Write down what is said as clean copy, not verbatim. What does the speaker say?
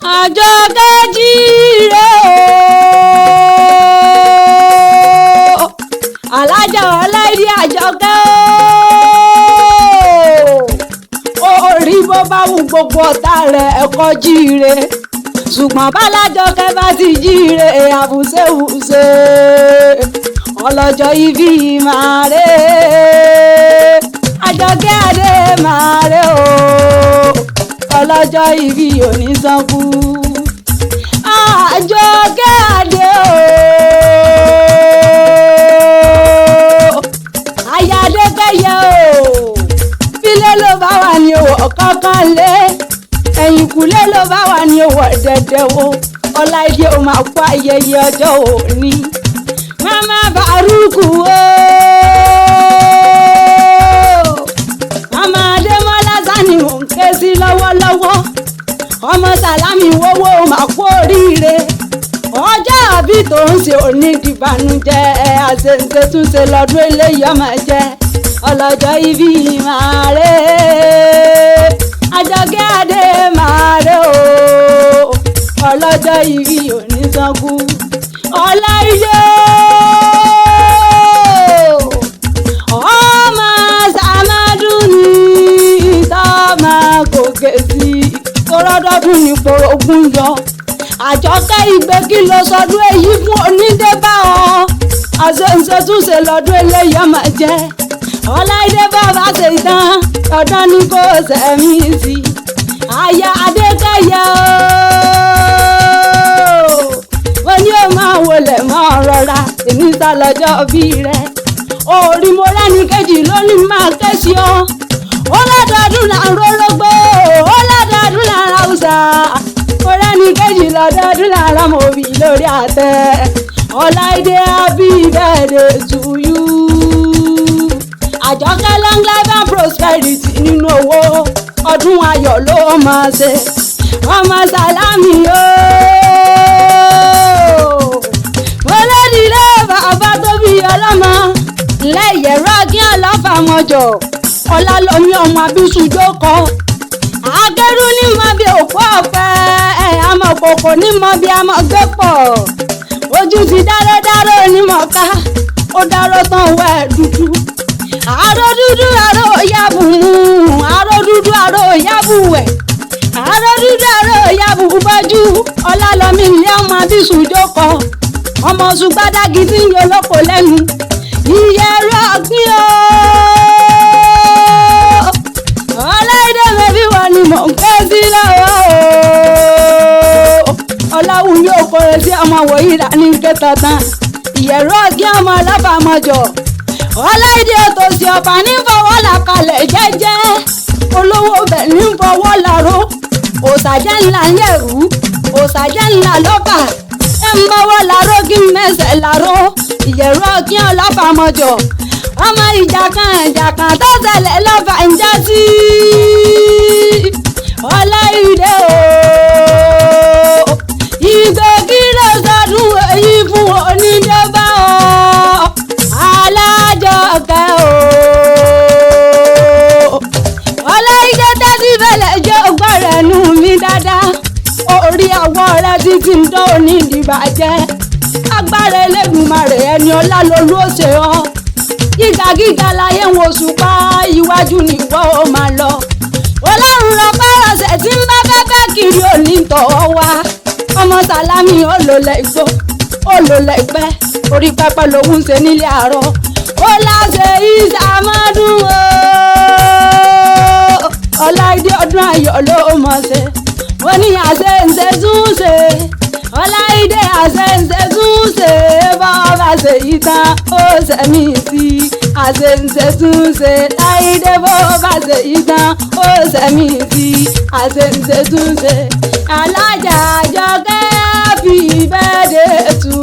Àjọkẹ́ jíire o alájà Ọláìdé Àjọkẹ́ o orí bó bá wù gbogbo ọ̀tá rẹ̀ ẹ̀kọ́ jíire ṣùgbọ́n bálájọkẹ́ bá ti jíire àbùsẹ̀wùsẹ̀ ọlọ́jọ́ ibi máa rè Àjọkẹ́ adé máa rè o ọlọ́jọ́ ibi òní sanku Àjọkẹ́ adé o ayáadékẹ́yẹ o bílé ló bá wà ní òwò kankan lé ẹ̀yìnkùlé ló bá wà ní òwò dẹ̀dẹ̀ o Ọláìdé o máa kó ayẹyẹ ọjọ́ òní Mama Bárúkù o Mama Adémọ́lá Sani mò ń ké sí lọ́wọ́lọ́wọ́ ọmọ Sàlámì wọ́wọ́ máa kú oríire ọjọ́ àbí tó ń ṣe òní dìbànújẹ́ àṣẹǹṣe túnṣe lọ́dún eléyìí ọmọ jẹ́ ọlọ́jọ́ ibi máa rè Àjọkẹ́ adé máa rè o ọlọ́jọ́ ibi òní sanku Ọláìdé ọmọ Sàmádù ní tọ́mọ gòkè sí tọ́rọ́dọ́dún ní porogún yọ Àjọkẹ́ ìgbé kí ló sọdún èyí fún onídébá ọ àṣẹǹṣe túnṣe lọ́dún eléyìí ọmọ jẹ́ Ọláìdé bàbá ṣe tán ọdún ní kò sẹ́mi sí aya Adékẹ́yẹ o wọ́n ní ó máa wọlé máa rọra èmi sá lọ́jọ́ bí rẹ̀ orí mo rẹ́ni kejì lónìí máa ké sí ọ ó lọ́dọọdún là ń rórógbó ó lọ́dọọdún là ń ráùsà mo rẹ́ni kejì lọ́dọọdún là ń rọ́mọ òbí lórí àtẹ Ọláìdé happy birthday to you Àjọkẹ́ long life and prosperity nínú owó ọdún ayọ̀ ló máa ṣe ọmọ Sàlámì o olódìlé bàbá tó bí ọlọ́mọ lẹ́yẹ̀rọ kí ọlọ́fàmọ́jọ Ọlálọ́mí ọmọ Abísújókọ akẹ́rù ní mọ bí òkú ọ̀pẹ àmọ́ kòkò ní mọ bí àmọ́ gbé pọ̀ ojú ti dáró onímọ̀ọ́ká ó dáró tán wẹ̀ dúdú àrò dúdú àrò yàbù àrò dúdú àrò yàbù wẹ̀ àrò dúdú àrò yàbù bọ́jú Ọlálọ́mí ilé ọmọ Abísújókọ ọmọ ṣùgbọ́dági tí ń yọ lóko lẹ́nu ìyẹ̀rọ ọ̀gbìn o Ọláìdé mẹ́bí wọn ni mò ń ké sí lọ́wọ́ Ọláwùmí òkòrè sí ọmọ wòyíra ní kẹtọ̀tàn ìyẹ̀rọ ọ̀gbìn ọmọ ọlọ́fàmọ́jọ Ọláìdé òtòṣì ọ̀fà ní fọwọ́ làkàlẹ̀ jẹ́jẹ́ olówó bẹ̀ ní fọwọ́ làró òṣàjẹ́ ńlá yẹ̀rú òṣàjẹ́ ńlá lọ́fà ń bọ́wọ́ làró kí n mẹ́sẹ̀ làró ìyẹ̀rọ kí ọlọ́fàmọ́jọ ọmọ ìjàkan tó ṣẹlẹ̀ lọ́fà ń já sí Ọláìdé o ìgbé kí ló sọdún èyí fún onídébá ọ Alájọkẹ́ o Ọláìdé tẹ́sí bẹ̀lẹ̀ jẹ́ ògbọ́rẹ̀ nù mí dáadáa orí àwọ̀ rẹ̀ títí ń dán òní ìdìbàjẹ́ agbára Elédùmarè ẹni ọlá lolú òṣè ọ gíga láyé wọn òṣùpá iwájú nìwọ ó máa lọ Ọlọ́run rọ pẹ́rọsẹ̀ tí ń bá fẹ́fẹ́ kiri òní tọ̀ọ́ wá ọmọ Sàlámì olólẹ̀ igbó olólẹ̀ ìpẹ́ orí pẹpẹ lòún ṣe nílé àárọ̀ ó láṣẹ ìsàmọ́dún o Ọláìdé ọdún ayọ̀ ló mọ̀ ṣe wọ́n ní àṣẹǹṣe túnṣe Ọláìdé àṣẹǹṣe túnṣe bọ́ọ̀bà ṣe yí tán ó ṣẹ̀mí sí àṣẹǹṣe túnṣe Láìdé bọ́ọ̀bà ṣe yí tán ó ṣẹ̀mí sí àṣẹǹṣe túnṣe Alájà Àjọkẹ́ happy birthday to